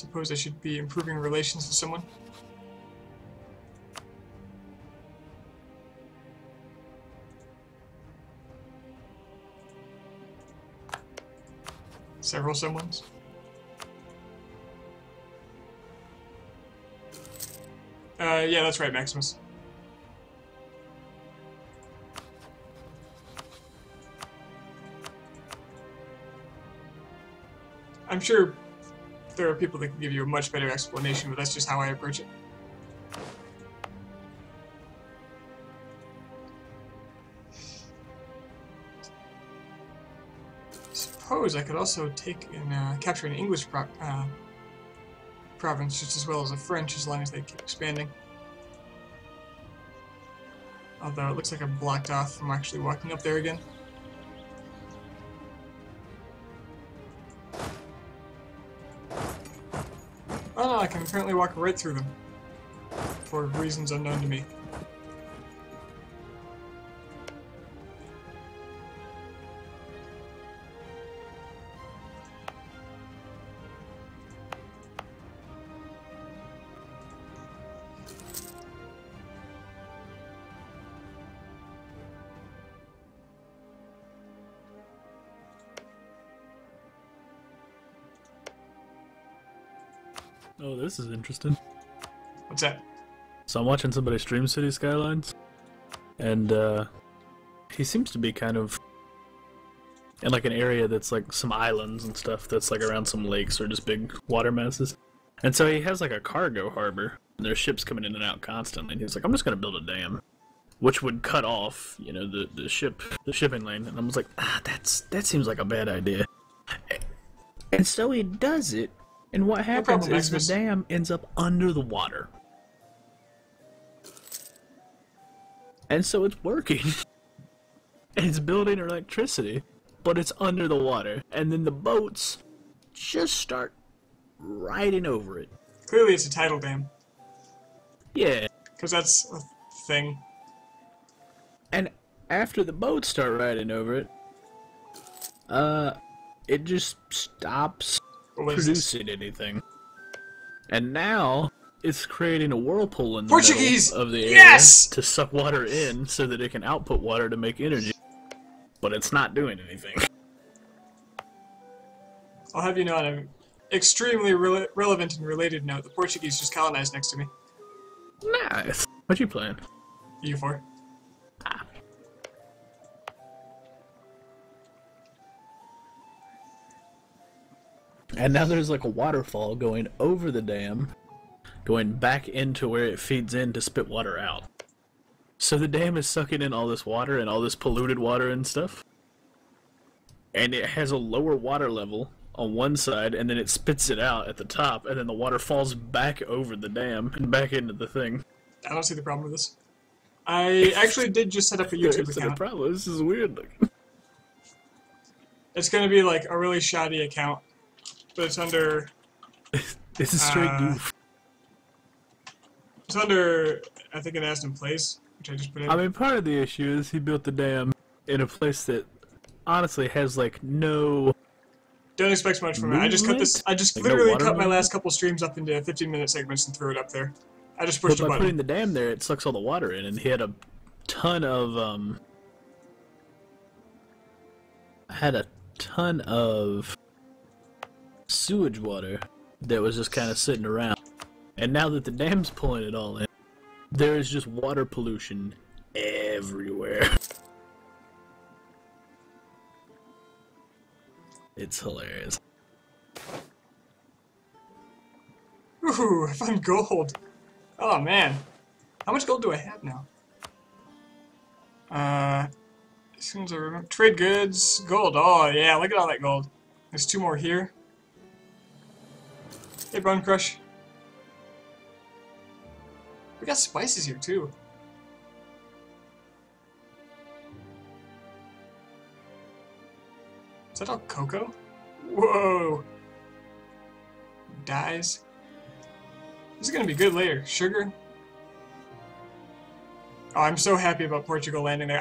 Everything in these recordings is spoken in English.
Suppose I should be improving relations with someone. Several someones. Yeah, that's right, Maximus. I'm sure there are people that can give you a much better explanation, but that's just how I approach it. Suppose I could also take and capture an English province just as well as a French, as long as they keep expanding. Although it looks like I'm blocked off from actually walking up there again. Oh no, I can apparently walk right through them. For reasons unknown to me. Oh, this is interesting. What's that? So I'm watching somebody stream City Skylines, and he seems to be kind of in like an area that's like some islands and stuff that's like around some lakes or just big water masses. And so he has like a cargo harbor, and there's ships coming in and out constantly. And he's like, I'm just gonna build a dam, which would cut off, you know, the shipping lane. And I was like, that seems like a bad idea. And so he does it. And what happens is the dam ends up under the water. And so it's working. And it's building electricity, but it's under the water. And then the boats just start riding over it. Clearly it's a tidal dam. Yeah. Because that's a thing. And after the boats start riding over it, it just stops producing anything. And now it's creating a whirlpool in the middle of the area to suck water in so that it can output water to make energy. But it's not doing anything. I'll have you know on an extremely relevant and related note, the Portuguese just colonized next to me. Nice. What you playing? EU4. Ah. And now there's like a waterfall going over the dam, going back into where it feeds in to spit water out. So the dam is sucking in all this water and all this polluted water and stuff. And it has a lower water level on one side, and then it spits it out at the top, and then the water falls back over the dam and back into the thing. I don't see the problem with this. I actually did just set up a YouTube account. The problem. This is weird looking. It's going to be like a really shoddy account. But it's under... This is straight goof. It's under, I think, an Aston Place, which I just put in. I mean, part of the issue is he built the dam in a place that honestly has, like, no... Don't expect much from it. I just cut this... I just literally cut my last couple streams up into 15-minute segments and threw it up there. I just pushed a button. By putting the dam there, it sucks all the water in, and he had a ton of... sewage water that was just kind of sitting around. And now that the dam's pulling it all in, there is just water pollution everywhere. It's hilarious. Ooh, I found gold. Oh man. How much gold do I have now? As soon as I remember. Trade goods, gold. Oh yeah, look at all that gold. There's 2 more here. Hey, Bone Crush. We got spices here, too. Is that all cocoa? Whoa! Dyes. This is gonna be good later. Sugar. Oh, I'm so happy about Portugal landing there.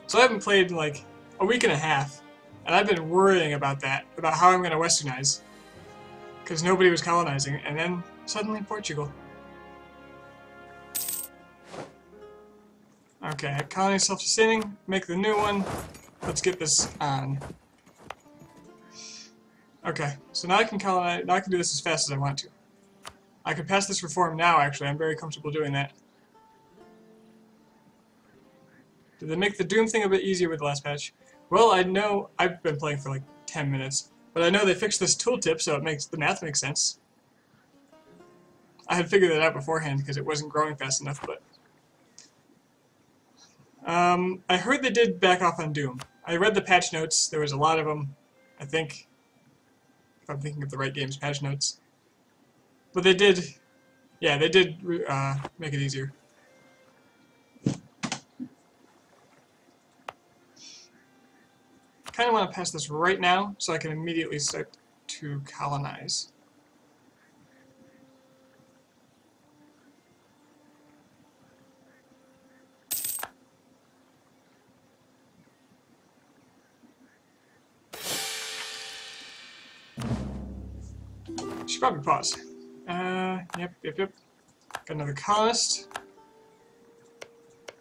So I haven't played in like a week and a half, and I've been worrying about that, about how I'm gonna westernize. because nobody was colonizing, and then suddenly Portugal. Okay, colony self-sustaining, make the new one. Let's get this on. Okay, so now I can colonize, now I can do this as fast as I want to. I could pass this reform now, actually. I'm very comfortable doing that. Did they make the Doom thing a bit easier with the last patch? Well, I know, I've been playing for like 10 minutes, but I know they fixed this tooltip, so it makes the math make sense. I had figured that out beforehand because it wasn't growing fast enough, but... I heard they did back off on Doom. I read the patch notes, there was a lot of them, I think, if I'm thinking of the right game's patch notes. But they did, yeah, they did make it easier. I kind of want to pass this right now so I can immediately start to colonize. Should probably pause. Yep. Got another colonist.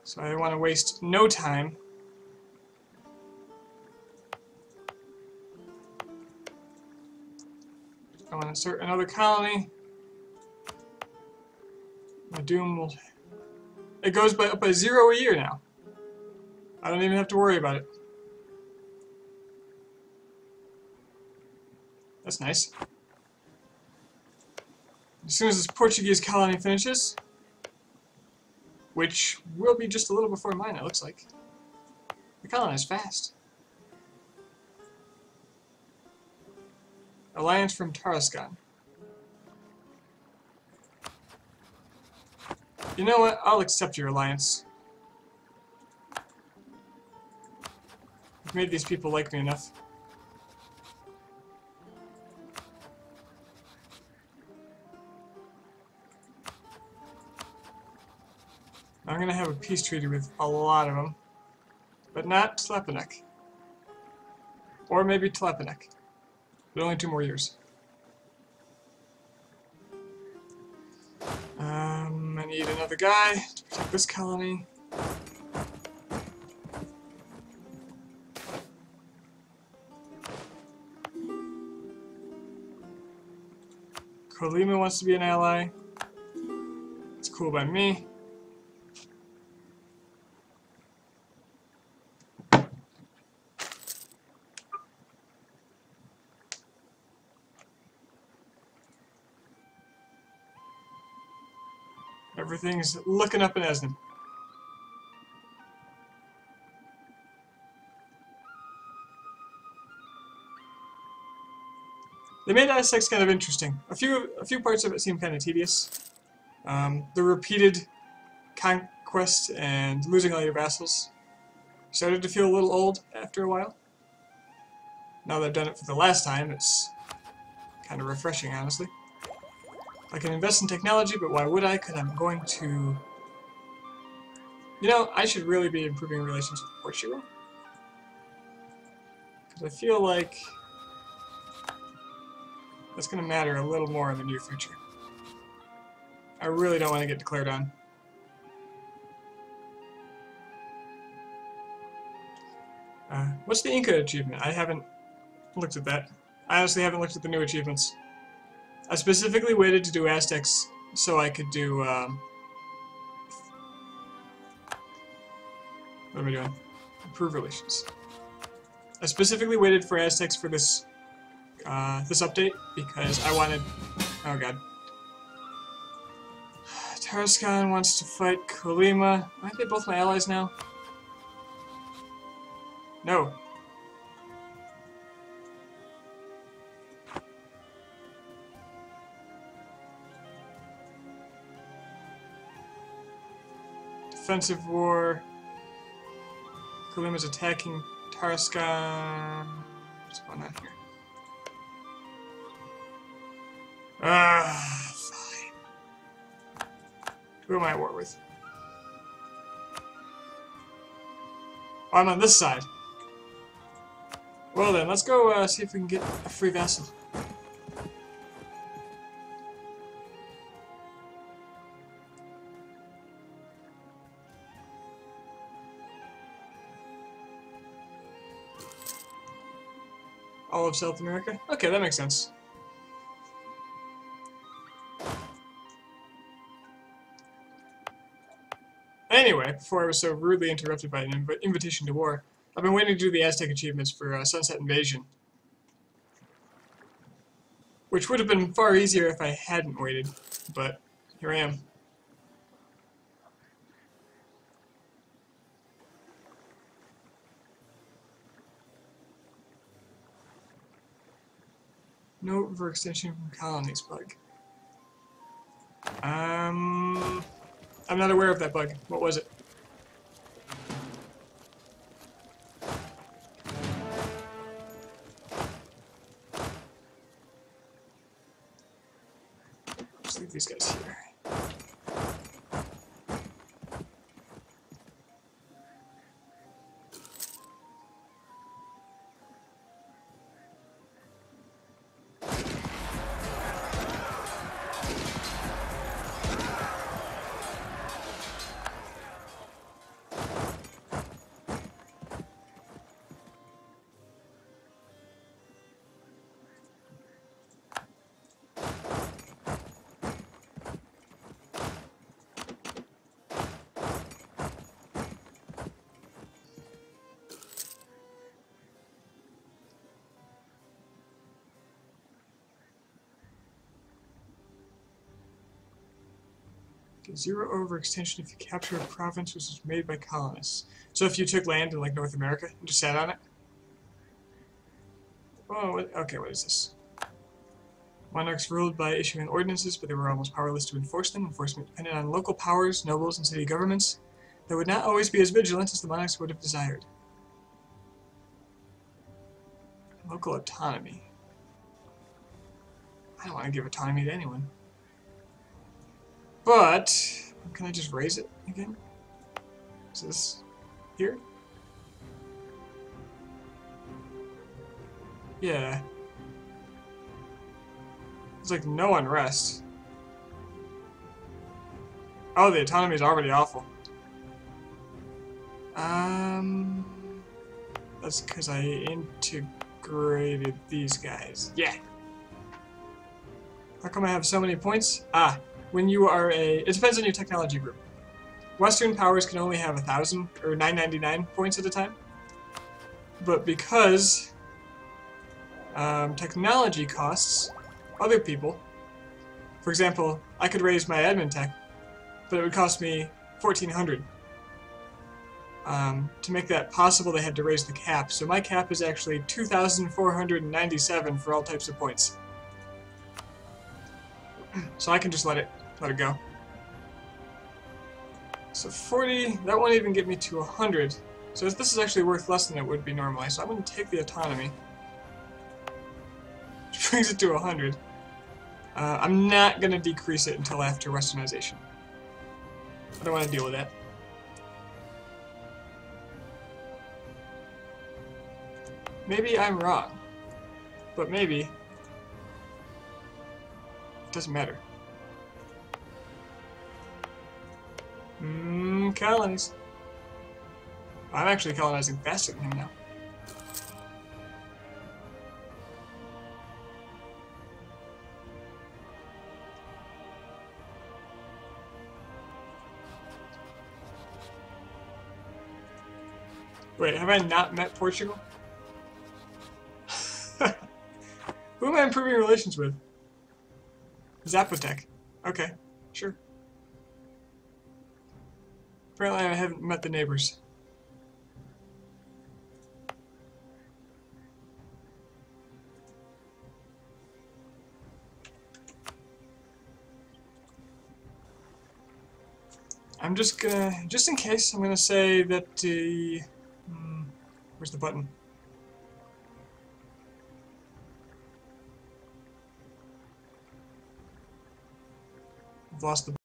So I want to waste no time. I want to start another colony. My Doom will... It goes up by 0 a year now. I don't even have to worry about it. That's nice. As soon as this Portuguese colony finishes, which will be just a little before mine, it looks like. The colonize fast. Alliance from Tarascon. You know what? I'll accept your alliance. I've made these people like me enough. I'm going to have a peace treaty with a lot of them, but not Tlepanek. Or maybe Tlepanek, but only 2 more years. I need another guy to protect this colony. Colima wants to be an ally. It's cool by me. Everything's looking up in Esnand. They made Aztecs kind of interesting. A few parts of it seem kind of tedious. The repeated conquest and losing all your vassals started to feel a little old after a while. Now that I've done it for the last time, it's kind of refreshing, honestly. I can invest in technology, but why would I? Because I'm going to... You know, I should really be improving relations with Portugal. Because I feel like that's going to matter a little more in the near future. I really don't want to get declared on. What's the Inca achievement? I haven't looked at that. I honestly haven't looked at the new achievements. I specifically waited to do Aztecs so I could do, what am I doing? Improve relations. I specifically waited for Aztecs for this, this update because I wanted, oh god. Tarascon wants to fight Colima. Aren't they both my allies now? No. Defensive war. Kalima's attacking Tarascon. What's going on here? Fine. Who am I at war with? Oh, I'm on this side. Well then, let's go see if we can get a free vassal. all of South America? Okay, that makes sense. Anyway, before I was so rudely interrupted by an invitation to war, I've been waiting to do the Aztec achievements for Sunset Invasion. Which would have been far easier if I hadn't waited, but here I am. No overextension from colonies bug. I'm not aware of that bug. What was it? Just leave these guys here. Zero overextension if you capture a province which was made by colonists. So if you took land in like North America and just sat on it? Oh, okay, what is this? Monarchs ruled by issuing ordinances, but they were almost powerless to enforce them. Enforcement depended on local powers, nobles, and city governments that would not always be as vigilant as the monarchs would have desired. Local autonomy. I don't want to give autonomy to anyone. But, can I just raise it again? Is this here? Yeah. It's like no unrest. Oh, the autonomy is already awful. That's because I integrated these guys. Yeah. How come I have so many points? Ah. When you are it depends on your technology group. Western powers can only have 1,000 or 999 points at a time. But because technology costs other people, for example, I could raise my admin tech, but it would cost me 1,400. To make that possible, they had to raise the cap. So my cap is actually 2,497 for all types of points. So I can just let it go. So 40, that won't even get me to 100. So this is actually worth less than it would be normally. So I'm going to take the autonomy, which brings it to 100. I'm not going to decrease it until after Westernization. I don't want to deal with that. Maybe I'm wrong, but maybe it doesn't matter. Colonies. I'm actually colonizing faster than him now. Wait, have I not met Portugal? Who am I improving relations with? Zapotec. Okay, sure. Apparently I haven't met the neighbors. I'm just gonna, just in case, I'm gonna say that where's the button? I've lost the